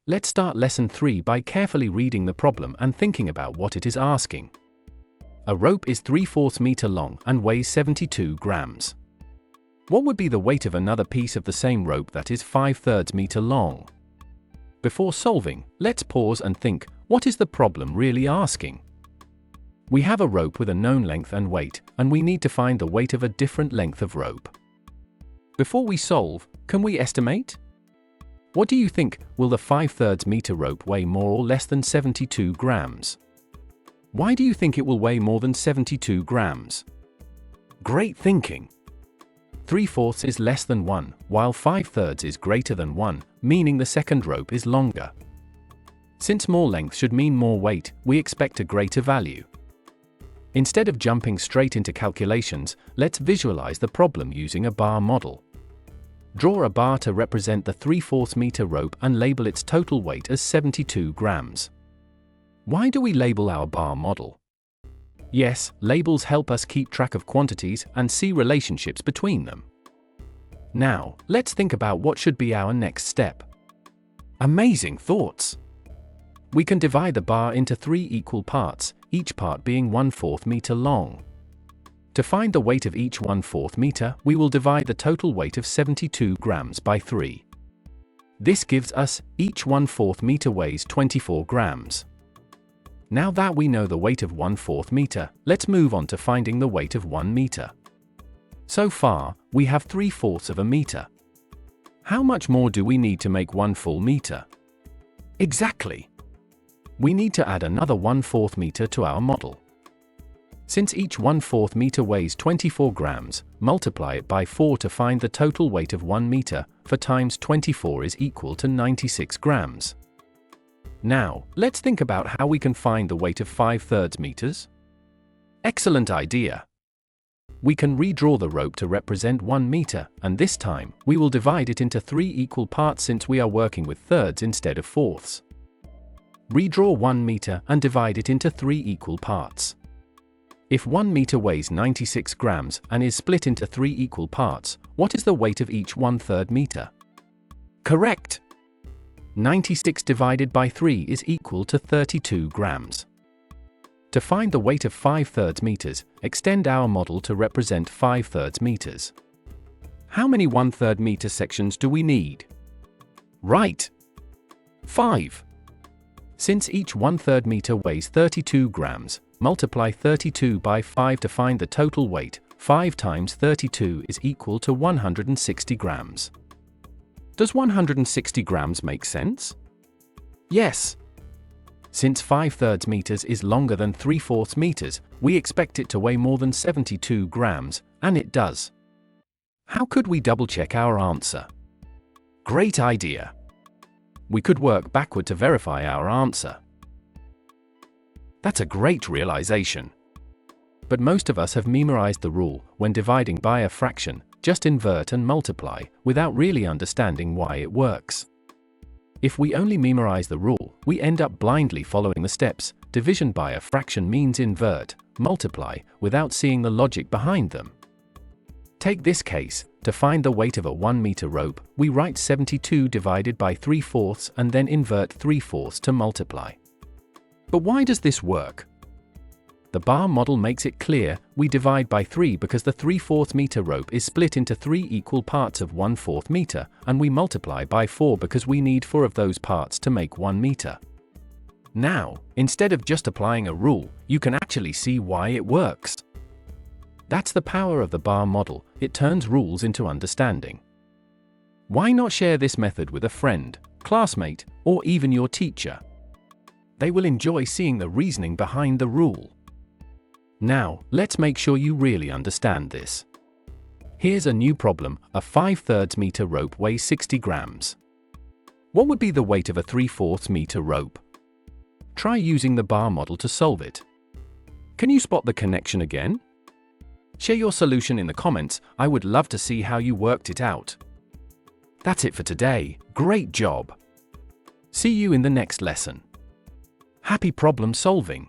Let's start lesson 3 by carefully reading the problem and thinking about what it is asking. A rope is 3/4 meter long and weighs 72 grams. What would be the weight of another piece of the same rope that is 5/3 meter long? Before solving, let's pause and think, what is the problem really asking? We have a rope with a known length and weight, and we need to find the weight of a different length of rope. Before we solve, can we estimate? What do you think, will the 5/3 meter rope weigh more or less than 72 grams? Why do you think it will weigh more than 72 grams? Great thinking! 3/4 is less than 1, while 5/3 is greater than 1, meaning the second rope is longer. Since more length should mean more weight, we expect a greater value. Instead of jumping straight into calculations, let's visualize the problem using a bar model. Draw a bar to represent the 3/4 meter rope and label its total weight as 72 grams. Why do we label our bar model? Yes, labels help us keep track of quantities and see relationships between them. Now, let's think about what should be our next step. Amazing thoughts! We can divide the bar into 3 equal parts, each part being 1/4 meter long. To find the weight of each 1/4 meter, we will divide the total weight of 72 grams by 3. This gives us, each 1/4 meter weighs 24 grams. Now that we know the weight of 1/4 meter, let's move on to finding the weight of 1 meter. So far, we have 3/4 of a meter. How much more do we need to make 1 full meter? Exactly! We need to add another 1/4 meter to our model. Since each 1/4 meter weighs 24 grams, multiply it by 4 to find the total weight of 1 meter, 4 times 24 is equal to 96 grams. Now, let's think about how we can find the weight of 5/3 meters. Excellent idea! We can redraw the rope to represent 1 meter, and this time, we will divide it into 3 equal parts since we are working with thirds instead of fourths. Redraw 1 meter and divide it into 3 equal parts. If 1 meter weighs 96 grams and is split into 3 equal parts, what is the weight of each 1/3 meter? Correct! 96 divided by 3 is equal to 32 grams. To find the weight of 5/3 meters, extend our model to represent 5/3 meters. How many 1/3 meter sections do we need? Right! 5! Since each 1/3 meter weighs 32 grams, multiply 32 by 5 to find the total weight. 5 times 32 is equal to 160 grams. Does 160 grams make sense? Yes! Since 5/3 meters is longer than 3/4 meters, we expect it to weigh more than 72 grams, and it does. How could we double-check our answer? Great idea! We could work backward to verify our answer. That's a great realization. But most of us have memorized the rule: when dividing by a fraction, just invert and multiply, without really understanding why it works. If we only memorize the rule, we end up blindly following the steps. Division by a fraction means invert, multiply, without seeing the logic behind them. Take this case. To find the weight of a 1 meter rope, we write 72 divided by 3/4 and then invert 3/4 to multiply. But why does this work? The bar model makes it clear: we divide by 3 because the 3/4 meter rope is split into 3 equal parts of 1/4 meter, and we multiply by 4 because we need 4 of those parts to make 1 meter. Now, instead of just applying a rule, you can actually see why it works. That's the power of the bar model: it turns rules into understanding. Why not share this method with a friend, classmate, or even your teacher? They will enjoy seeing the reasoning behind the rule. Now, let's make sure you really understand this. Here's a new problem: a 5/3 meter rope weighs 60 grams. What would be the weight of a 3/4 meter rope? Try using the bar model to solve it. Can you spot the connection again? Share your solution in the comments. I would love to see how you worked it out. That's it for today. Great job! See you in the next lesson. Happy problem solving!